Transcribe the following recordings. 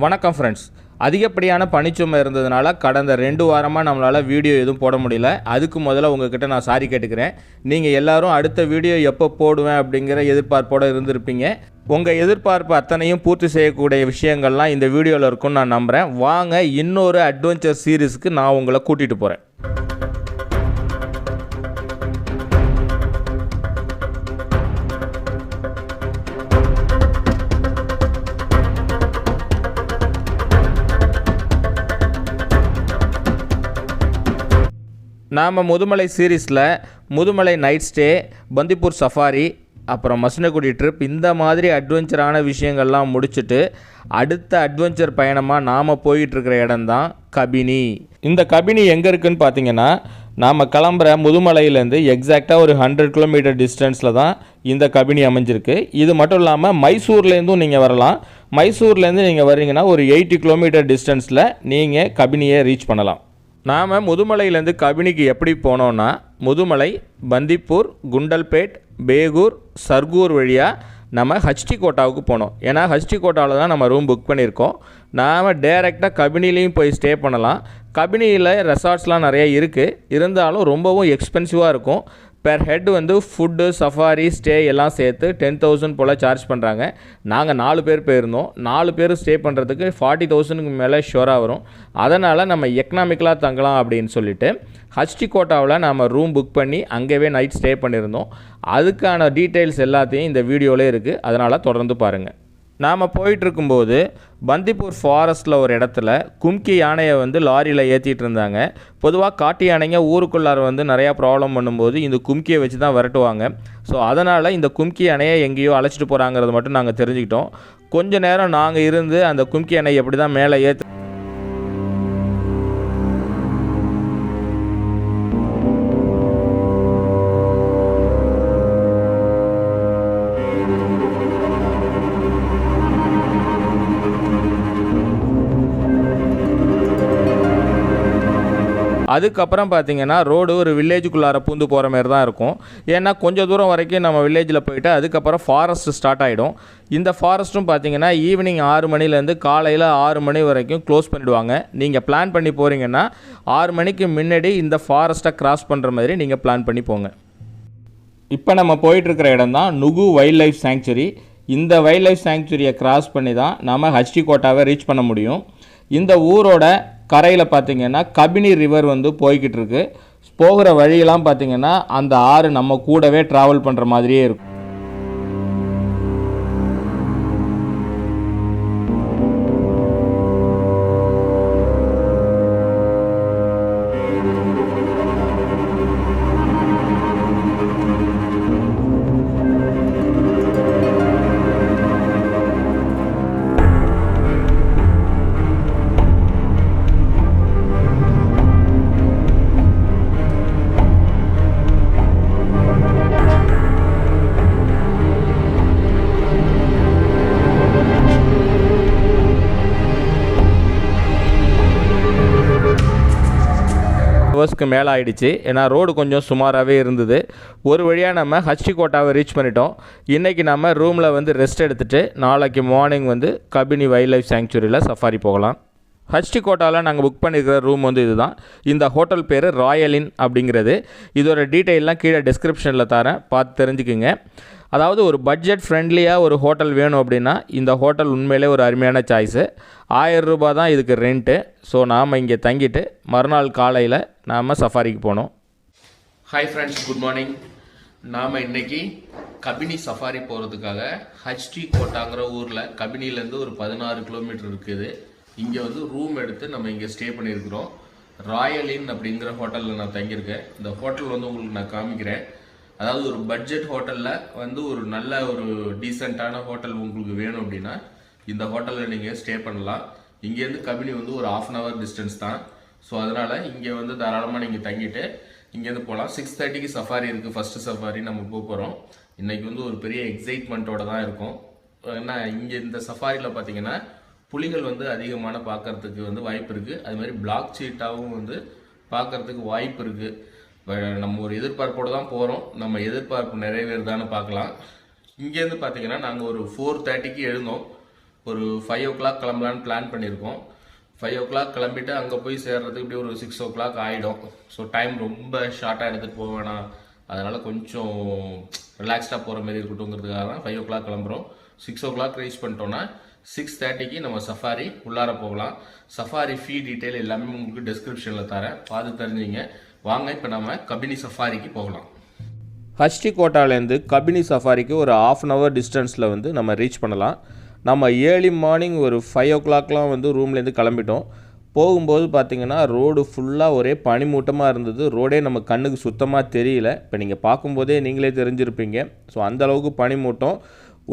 வணக்கம் ஃப்ரெண்ட்ஸ். அதிகப்படியான பனிச்சுமை இருந்ததுனால கடந்த 2 வாரமாக நம்மளால் வீடியோ எதுவும் போட முடியல. அதுக்கு முதல்ல உங்ககிட்ட நான் சாரி கேட்டுக்கிறேன். நீங்கள் எல்லோரும் அடுத்த வீடியோ எப்போ போடுவேன் அப்படிங்கிற எதிர்பார்ப்போடு இருந்திருப்பீங்க. உங்கள் எதிர்பார்ப்பு அத்தனையும் பூர்த்தி செய்யக்கூடிய விஷயங்கள்லாம் இந்த வீடியோவில் இருக்கும்னு நான் நம்புகிறேன். வாங்க இன்னொரு அட்வென்ச்சர் சீரீஸ்க்கு நான் உங்களை கூட்டிகிட்டு போகிறேன். நாம் முதுமலை சீரீஸில் Mudumalai night stay, Bandipur safari, அப்புறம் மசனகுடி ட்ரிப், இந்த மாதிரி அட்வென்ச்சரான விஷயங்கள்லாம் முடிச்சுட்டு அடுத்த அட்வென்ச்சர் பயணமாக நாம் போயிட்டுருக்கிற இடம்தான் கபினி. இந்த கபினி எங்கே இருக்குதுன்னு பார்த்தீங்கன்னா, நாம் கிளம்புற முதுமலையிலேருந்து எக்ஸாக்டாக ஒரு 100 கிலோமீட்டர் டிஸ்டன்ஸில் தான் இந்த கபினி அமைஞ்சிருக்கு. இது மட்டும் இல்லாமல் மைசூர்லேருந்தும் நீங்கள் வரலாம். மைசூர்லேருந்து நீங்கள் வரீங்கன்னா ஒரு 80 கிலோமீட்டர் டிஸ்டன்ஸில் நீங்கள் கபினியை ரீச் பண்ணலாம். நாம் முதுமலையிலேருந்து கபினிக்கு எப்படி போனோன்னா, முதுமலை, பந்திப்பூர், குண்டல்பேட், பேகூர், சர்கூர் வழியாக நம்ம ஹச்டி கோட்டாவுக்கு போனோம். ஏன்னா ஹச்டி கோட்டாவில் தான் நம்ம ரூம் புக் பண்ணியிருக்கோம். நாம் டேரெக்டாக கபினிலையும் போய் ஸ்டே பண்ணலாம். கபினியில் ரெசார்ட்ஸ்லாம் நிறைய இருக்குது. இருந்தாலும் ரொம்பவும் எக்ஸ்பென்சிவாக இருக்கும். பெர் ஹெட் வந்து ஃபுட்டு, சஃபாரி, ஸ்டே எல்லாம் சேர்த்து 10,000 போல் சார்ஜ் பண்ணுறாங்க. நாங்கள் 4 பேர் போயிருந்தோம். 4 பேர் ஸ்டே பண்ணுறதுக்கு 40,000க்கு மேலே ஷோராக வரும். அதனால் நம்ம எக்கனாமிக்கலாக தங்கலாம் அப்படின்னு சொல்லிட்டு ஹச்டி கோட்டாவில் நம்ம ரூம் புக் பண்ணி அங்கேயே நைட் ஸ்டே பண்ணியிருந்தோம். அதுக்கான டீட்டெயில்ஸ் எல்லாத்தையும் இந்த வீடியோவில் இருக்குது. அதனால் தொடர்ந்து பாருங்கள். நாம் போயிட்டுருக்கும்போது பந்திப்பூர் ஃபாரஸ்ட்டில் ஒரு இடத்துல கும்கி யானையை வந்து லாரியில் ஏற்றிட்டு இருந்தாங்க. பொதுவாக காட்டு யானைங்க ஊருக்குள்ளார வந்து நிறையா ப்ராப்ளம் பண்ணும்போது இந்த கும்கியை வச்சு தான் விரட்டுவாங்க. ஸோ அதனால் இந்த கும்கி யானையை எங்கேயோ அழைச்சிட்டு போகிறாங்கிறது மட்டும் நாங்கள் தெரிஞ்சுக்கிட்டோம். கொஞ்சம் நேரம் நாங்கள் இருந்து அந்த கும்கி யானை எப்படி தான் மேலே ஏற்று அதுக்கப்புறம் பார்த்திங்கன்னா ரோடு ஒரு வில்லேஜுக்குள்ளார பூந்து போகிற மாதிரி தான் இருக்கும். ஏன்னா கொஞ்சம் தூரம் வரைக்கும் நம்ம வில்லேஜில் போயிட்டு அதுக்கப்புறம் ஃபாரஸ்ட் ஸ்டார்ட் ஆகிடும். இந்த ஃபாரஸ்ட்டும் பார்த்திங்கன்னா ஈவினிங் 6 மணிலேருந்து காலையில் 6 மணி வரைக்கும் க்ளோஸ் பண்ணிவிடுவாங்க. நீங்கள் பிளான் பண்ணி போகிறீங்கன்னா 6 மணிக்கு முன்னாடி இந்த ஃபாரஸ்ட்டை கிராஸ் பண்ணுற மாதிரி நீங்கள் பிளான் பண்ணி போங்க. இப்போ நம்ம போயிட்டுருக்கிற இடம் தான் நுகு வைல்ட் லைஃப் சேங்சுரி. இந்த வைல்ட் லைஃப் சேங்சுரியை கிராஸ் பண்ணி தான் நம்ம ஹச்டி கோட்டாவை ரீச் பண்ண முடியும். இந்த ஊரோட கரையில் பார்த்திங்கன்னா கபினி ரிவர் வந்து போய்கிட்டு இருக்கு. போகிற வழியெல்லாம் பார்த்திங்கன்னா அந்த ஆறு நம்ம கூடவே ட்ராவல் பண்ணுற மாதிரியே இருக்கும். ஹவர்ஸ்க்கு மேலே ஆகிடுச்சு. ஏன்னா ரோடு கொஞ்சம் சுமாராகவே இருந்தது. ஒரு வழியாக நம்ம ஹச்டி கோட்டாவை ரீச் பண்ணிட்டோம். இன்றைக்கி நம்ம ரூமில் வந்து ரெஸ்ட் எடுத்துகிட்டு நாளைக்கு மார்னிங் வந்து கபினி வைல்ட் லைஃப் சேங்சுரியில் சஃபாரி போகலாம். ஹச்டி கோட்டாவில் நாங்கள் புக் பண்ணியிருக்கிற ரூம் வந்து இதுதான். இந்த ஹோட்டல் பேர் ராயல் இன் அப்படிங்கிறது. இதோட டீட்டெயிலெலாம் கீழே டிஸ்கிரிப்ஷனில் தரேன், பார்த்து தெரிஞ்சுக்குங்க. அதாவது ஒரு பட்ஜெட் ஃப்ரெண்ட்லியாக ஒரு ஹோட்டல் வேணும் அப்படின்னா இந்த ஹோட்டல் உண்மையிலே ஒரு அருமையான சாய்ஸு. 1000 ரூபாய் தான் இதுக்கு ரெண்ட்டு. ஸோ நாம் இங்கே தங்கிட்டு மறுநாள் காலையில் நாம் சஃபாரிக்கு போனோம். Hi friends, good morning. நாம் இன்றைக்கி கபினி சஃபாரி போகிறதுக்காக ஹச்டி கோட்டாங்கிற ஊரில் கபினிலேருந்து ஒரு 16 கிலோமீட்டர் இருக்குது. இங்கே வந்து ரூம் எடுத்து நம்ம இங்கே ஸ்டே பண்ணியிருக்கிறோம். ராயல் இன் அப்படிங்கிற ஹோட்டலில் நான் தங்கியிருக்கேன். இந்த ஹோட்டல் வந்து உங்களுக்கு நான் காமிக்கிறேன். அதாவது ஒரு பட்ஜெட் ஹோட்டலில் வந்து ஒரு நல்ல ஒரு டீசெண்டான ஹோட்டல் உங்களுக்கு வேணும் அப்படின்னா இந்த ஹோட்டலில் நீங்கள் ஸ்டே பண்ணலாம். இங்கேருந்து கபினி வந்து ஒரு 1/2 hour டிஸ்டன்ஸ் தான். ஸோ அதனால் இங்கே வந்து தாராளமாக நீங்கள் தங்கிட்டு இங்கேருந்து போகலாம். 6:30க்கு சஃபாரி இருக்குது. ஃபஸ்ட்டு சஃபாரி நம்ம போகிறோம். இன்றைக்கி வந்து ஒரு பெரிய எக்ஸைட்மெண்ட்டோடு தான் இருக்கும். ஏன்னா இங்கே இந்த சஃபாரியில் பார்த்தீங்கன்னா புலிகள் வந்து அதிகமான பார்க்கறதுக்கு வந்து வாய்ப்பு இருக்குது. அது மாதிரி பிளாக் சீட்டாகவும் வந்து பார்க்கறதுக்கு வாய்ப்பு இருக்குது. நம்ம ஒரு எதிர்பார்ப்போடு தான் போகிறோம். நம்ம எதிர்பார்ப்பு நிறைவேறுதான்னு பார்க்கலாம். இங்கேருந்து பார்த்தீங்கன்னா நாங்கள் ஒரு 4:30க்கு எழுந்தோம். ஒரு 5 o'clock கிளம்பலான்னு பிளான் பண்ணியிருக்கோம். 5 o'clock கிளம்பிட்டு அங்கே போய் சேர்றதுக்கு இப்படி ஒரு 6 o'clock ஆகிடும். ஸோ டைம் ரொம்ப ஷார்ட்டாக எடுத்துகிட்டு போக வேணாம், அதனால் கொஞ்சம் ரிலாக்ஸ்டாக போகிற மாதிரி இருக்கட்டும்ங்கிறதுக்காக தான் 5 o'clock கிளம்புறோம். 6 o'clock ரீச் பண்ணிட்டோன்னா 6:30க்கு நம்ம சஃபாரி உள்ளார போகலாம். சஃபாரி ஃபீ டீட்டெயில் எல்லாமே உங்களுக்கு டிஸ்கிரிப்ஷனில் தரேன், பார்த்து தெரிஞ்சுங்க. வாங்க இப்போ நம்ம கபினி சஃபாரிக்கு போகலாம். ஹஸ்டிகோட்டாலேருந்து கபினி சஃபாரிக்கு ஒரு 1/2 hour டிஸ்டன்ஸில் வந்து நம்ம ரீச் பண்ணலாம். நம்ம ஏர்லி மார்னிங் ஒரு 5 o'clockலாம் வந்து ரூம்லேருந்து கிளம்பிட்டோம். போகும்போது பார்த்திங்கன்னா ரோடு ஃபுல்லாக ஒரே பனிமூட்டமாக இருந்தது. ரோடே நம்ம கண்ணுக்கு சுத்தமாக தெரியல. இப்போ நீங்கள் பார்க்கும்போதே நீங்களே தெரிஞ்சிருப்பீங்க. ஸோ அந்தளவுக்கு பனிமூட்டம்.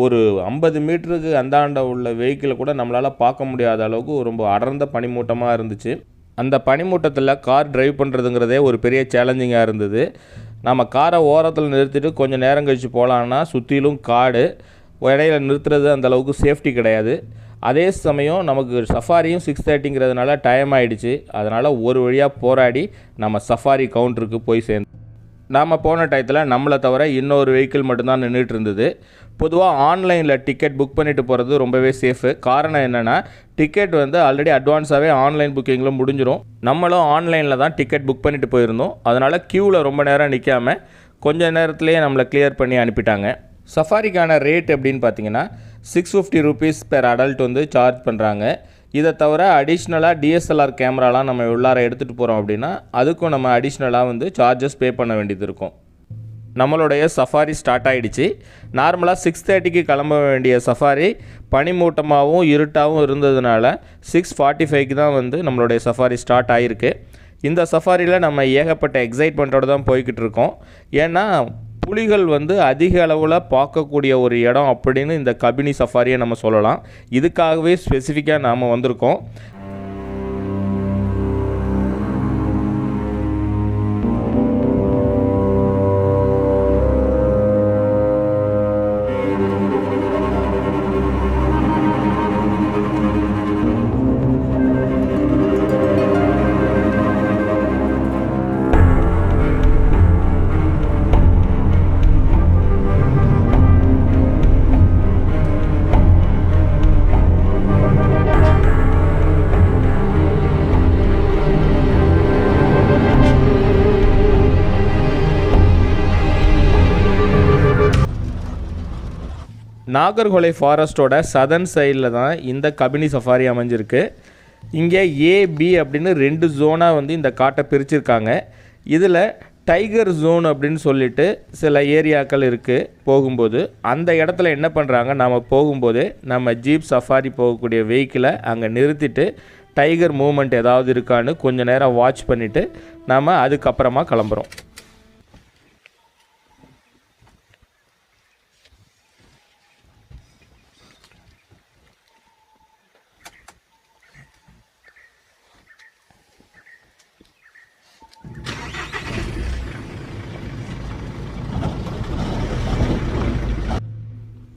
ஒரு 50 மீட்டருக்கு அந்தாண்ட உள்ள வெஹிக்கிளை கூட நம்மளால் பார்க்க முடியாத அளவுக்கு ரொம்ப அடர்ந்த பனிமூட்டமாக இருந்துச்சு. அந்த பனிமூட்டத்தில் கார் டிரைவ் பண்ணுறதுங்கிறதே ஒரு பெரிய சேலஞ்சிங்காக இருந்தது. நம்ம காரை ஓரத்தில் நிறுத்திட்டு கொஞ்சம் நேரம் கழித்து போகலான்னா சுற்றிலும் காடு, இடையில நிறுத்துறது அந்தளவுக்கு சேஃப்டி கிடையாது. அதே சமயம் நமக்கு சஃபாரியும் 6:30ங்கிறதுனால டைம் ஆகிடுச்சு. அதனால் ஒரு வழியாக போராடி நம்ம சஃபாரி கவுண்டருக்கு போய் சேர்ந்தோம். நாம் போன டயத்தில் நம்மளை தவிர இன்னொரு வெஹிக்கிள் மட்டும்தான் நின்றுட்டு இருந்தது. பொதுவாக ஆன்லைனில் டிக்கெட் புக் பண்ணிட்டு போகிறது ரொம்பவே சேஃபு. காரணம் என்னென்னா டிக்கெட் வந்து ஆல்ரெடி அட்வான்ஸாகவே ஆன்லைன் புக்கிங்கில் முடிஞ்சிடும். நம்மளும் ஆன்லைனில் தான் டிக்கெட் புக் பண்ணிட்டு போயிருந்தோம். அதனால் க்யூவில் ரொம்ப நேரம் நிற்காமல் கொஞ்சம் நேரத்துலேயே நம்மளை கிளியர் பண்ணி அனுப்பிட்டாங்க. சஃபாரிக்கான ரேட் எப்படின்னு பார்த்தீங்கன்னா 650 rupees பெர் அடல்ட் வந்து சார்ஜ் பண்ணுறாங்க. இதை தவிர அடிஷ்னலாக டிஎஸ்எல்ஆர் கேமராலாம் நம்ம உள்ளார எடுத்துகிட்டு போகிறோம் அப்படின்னா அதுக்கும் நம்ம அடிஷ்னலாக வந்து சார்ஜஸ் பே பண்ண வேண்டியது இருக்கும். நம்மளுடைய சஃபாரி ஸ்டார்ட் ஆகிடுச்சு. நார்மலாக 6:30க்கு கிளம்ப வேண்டிய சஃபாரி பனிமூட்டமாகவும் இருட்டாகவும் இருந்ததுனால 6:45க்கு தான் வந்து நம்மளுடைய சஃபாரி ஸ்டார்ட் ஆகிருக்கு. இந்த சஃபாரியில் நம்ம ஏகப்பட்ட எக்ஸைட்மெண்ட்டோடு தான் போய்கிட்டு இருக்கோம். ஏன்னா புலிகள் வந்து அதிக அளவில் பார்க்கக்கூடிய ஒரு இடம் அப்படின்னு இந்த கபினி சஃபாரியை நம்ம சொல்லலாம். இதுக்காகவே ஸ்பெசிஃபிக்காக நாம் வந்திருக்கோம். நாகர்கோலை ஃபாரஸ்ட்டோட சதர்ன் சைடில் தான் இந்த கபினி சஃபாரி அமைஞ்சிருக்கு. இங்கே ஏபி அப்படின்னு 2 ஜோனாக வந்து இந்த காட்டை பிரிச்சிருக்காங்க. இதில் டைகர் ஜோன் அப்படின்னு சொல்லிட்டு சில ஏரியாக்கள் இருக்குது. போகும்போது அந்த இடத்துல என்ன பண்ணுறாங்க, நாம் போகும்போது நம்ம ஜீப் சஃபாரி போகக்கூடிய வெஹிக்கிளை அங்கே நிறுத்திட்டு டைகர் மூவ்மெண்ட் ஏதாவது இருக்கான்னு கொஞ்சம் நேரம் வாட்ச் பண்ணிவிட்டு நாம் அதுக்கப்புறமா கிளம்புறோம்.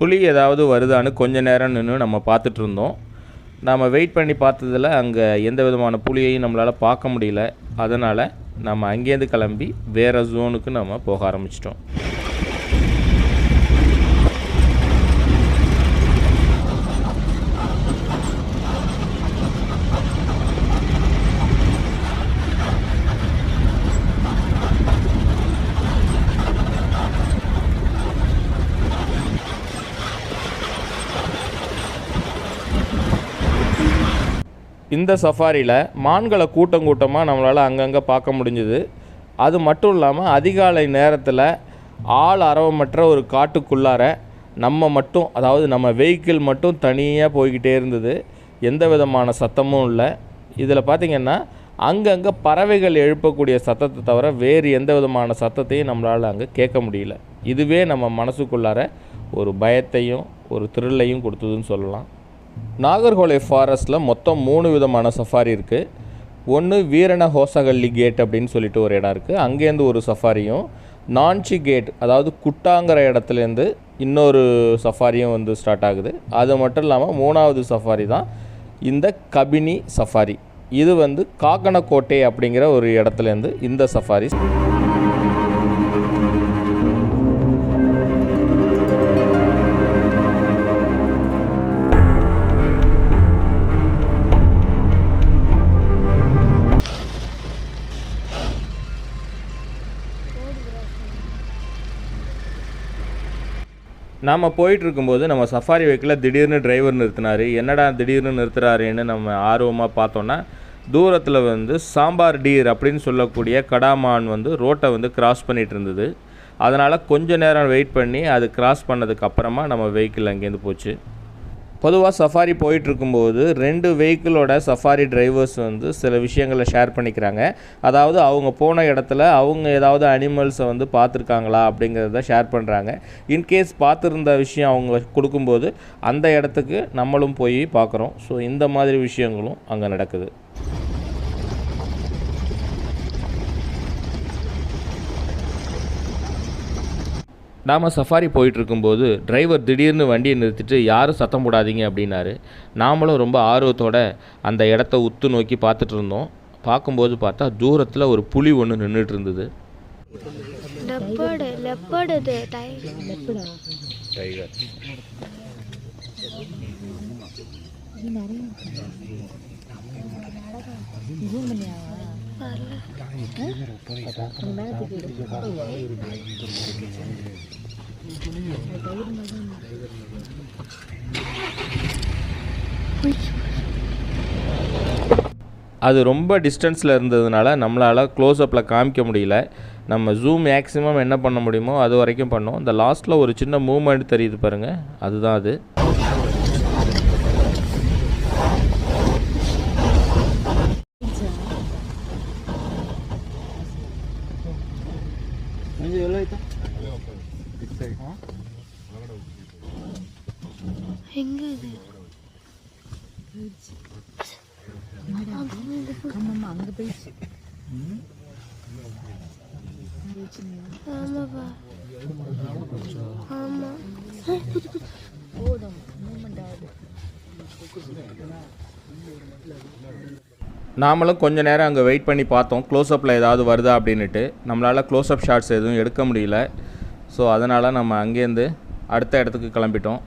புலி ஏதாவது வருதான்னு கொஞ்ச நேரம் நின்று நம்ம பார்த்துட்டு இருந்தோம். நம்ம வெயிட் பண்ணி பார்த்ததில் அங்கே எந்த விதமான புலியையும் நம்மளால் பார்க்க முடியல. அதனால் நம்ம அங்கேருந்து கிளம்பி வேறு ஜோனுக்கு நம்ம போக ஆரம்பிச்சிட்டோம். இந்த சஃபாரியில் மான்களை கூட்டமாக நம்மளால் அங்கங்கே பார்க்க முடிஞ்சுது. அது மட்டும் இல்லாமல் அதிகாலை நேரத்தில் ஆள் அரவமற்ற ஒரு காட்டுக்குள்ளார நம்ம மட்டும், அதாவது நம்ம வெஹிக்கிள் மட்டும் தனியாக போய்கிட்டே இருந்தது. எந்த விதமான சத்தமும் இல்லை. இதில் பார்த்திங்கன்னா அங்கங்கே பறவைகள் எழுப்பக்கூடிய சத்தத்தை தவிர வேறு எந்த விதமான சத்தத்தையும் நம்மளால் அங்கே கேட்க முடியல. இதுவே நம்ம மனசுக்குள்ளார ஒரு பயத்தையும் ஒரு த்ரில்லையும் கொடுத்ததுன்னு சொல்லலாம். நாகர்கோலை ஃபாரஸ்ட்டில் மொத்தம் 3 விதமான சஃபாரி இருக்குது. ஒன்று வீரண ஹோசகல்லி கேட் அப்படின்னு சொல்லிட்டு ஒரு இடம் இருக்குது, அங்கேருந்து ஒரு சஃபாரியும், நான்ச்சி கேட் அதாவது குட்டாங்கிற இடத்துலேருந்து இன்னொரு சஃபாரியும் வந்து ஸ்டார்ட் ஆகுது. அது மட்டும் இல்லாமல் 3வது சஃபாரி தான் இந்த கபினி சஃபாரி. இது வந்து காக்கனக்கோட்டை அப்படிங்கிற ஒரு இடத்துலேருந்து இந்த சஃபாரி. நாம் போயிட்டுருக்கும்போது நம்ம சஃபாரி வெஹிக்கிளில் திடீர்னு டிரைவர் நிறுத்தினார். என்னடா திடீர்னு நிறுத்துறாருன்னு நம்ம ஆர்வமாக பார்த்தோன்னா, தூரத்தில் வந்து சாம்பார் டீர் அப்படின்னு சொல்லக்கூடிய கடாமான் வந்து ரோட்டை வந்து கிராஸ் பண்ணிகிட்டு இருந்தது. அதனால் கொஞ்ச நேரம் வெயிட் பண்ணி அது கிராஸ் பண்ணதுக்கப்புறமா நம்ம வெஹிக்கிள் அங்கேருந்து போச்சு. பொதுவாக சஃபாரி போயிட்டுருக்கும்போது 2 வெஹிக்கிளோட சஃபாரி டிரைவர்ஸ் வந்து சில விஷயங்களை ஷேர் பண்ணிக்கிறாங்க. அதாவது அவங்க போன இடத்துல அவங்க ஏதாவது அனிமல்ஸை வந்து பார்த்துருக்காங்களா அப்படிங்கிறத ஷேர் பண்ணுறாங்க. இன்கேஸ் பார்த்துருந்த விஷயம் அவங்க கொடுக்கும்போது அந்த இடத்துக்கு நம்மளும் போய் பார்க்குறோம். ஸோ இந்த மாதிரி விஷயங்களும் அங்கே நடக்குது. நாம் சஃபாரி போயிட்டுருக்கும்போது டிரைவர் திடீர்னு வண்டியை நிறுத்திட்டு யாரும் சத்தம் போடாதீங்க அப்படின்னாரு. நாமளும் ரொம்ப ஆர்வத்தோடு அந்த இடத்த உத்து நோக்கி பார்த்துட்டு இருந்தோம். பார்க்கும்போது பார்த்தா தூரத்தில் ஒரு புலி ஒன்று நின்றுட்டு இருந்தது. டைகர் அது ரொம்ப டிஸ்டன்ஸில் இருந்ததுனால நம்மளால் க்ளோஸ்அப்பில் காமிக்க முடியல. நம்ம ஜூம் மேக்ஸிமம் என்ன பண்ண முடியுமோ அது வரைக்கும் பண்ணோம். இந்த லாஸ்ட்டில் ஒரு சின்ன மூவ்மெண்ட் தெரியுது பாருங்கள், அதுதான் அது. நாமளும் கொஞ்ச நேரம் அங்கே வெயிட் பண்ணி பார்த்தோம் க்ளோஸ்அப்பில் ஏதாவது வருதா அப்படின்ட்டு. நம்மளால் க்ளோஸ்அப் ஷாட்ஸ் எதுவும் எடுக்க முடியல. ஸோ அதனால் நம்ம அங்கேருந்து அடுத்த இடத்துக்கு கிளம்பிட்டோம்.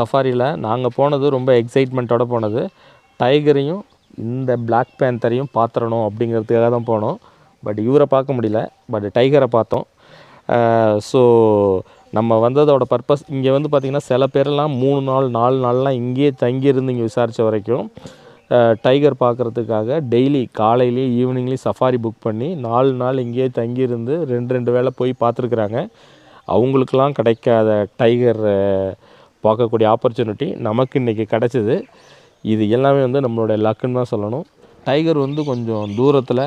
சஃபாரியில் நாங்கள் போனது ரொம்ப எக்ஸைட்மெண்ட்டோடு போனது. டைகரையும் இந்த பிளாக் பேந்தரையும் பார்த்துடணும் அப்படிங்கிறதுக்காக தான் போனோம். பட் இவரை பார்க்க முடியல, பட் டைகரை பார்த்தோம். ஸோ நம்ம வந்ததோட பர்பஸ் இங்கே வந்து பார்த்திங்கன்னா சில பேரெல்லாம் 3 நாள் 4 நாள்லாம் இங்கேயே தங்கியிருந்து இங்கே விசாரித்த வரைக்கும் டைகர் பார்க்குறதுக்காக டெய்லி காலையிலேயும் ஈவினிங்லேயும் சஃபாரி புக் பண்ணி 4 நாள் இங்கேயே தங்கியிருந்து 2 வேளை போய் பார்த்துருக்குறாங்க. அவங்களுக்கெல்லாம் கிடைக்காத டைகர் பார்க்கக்கூடிய ஆப்பர்ச்சுனிட்டி நமக்கு இன்றைக்கி கிடச்சிது. இது எல்லாமே வந்து நம்மளோட லக்குன்னு தான் சொல்லணும். டைகர் வந்து கொஞ்சம் தூரத்தில்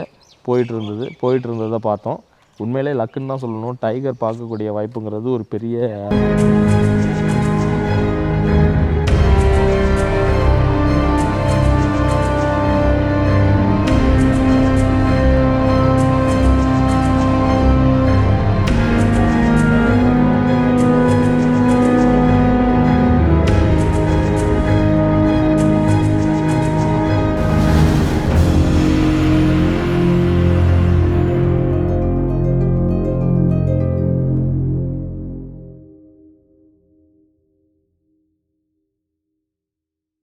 போயிட்டு இருந்ததை பார்த்தோம். உண்மையிலே லக்குன்னு தான் சொல்லணும். டைகர் பார்க்கக்கூடிய வாய்ப்புங்கிறது ஒரு பெரிய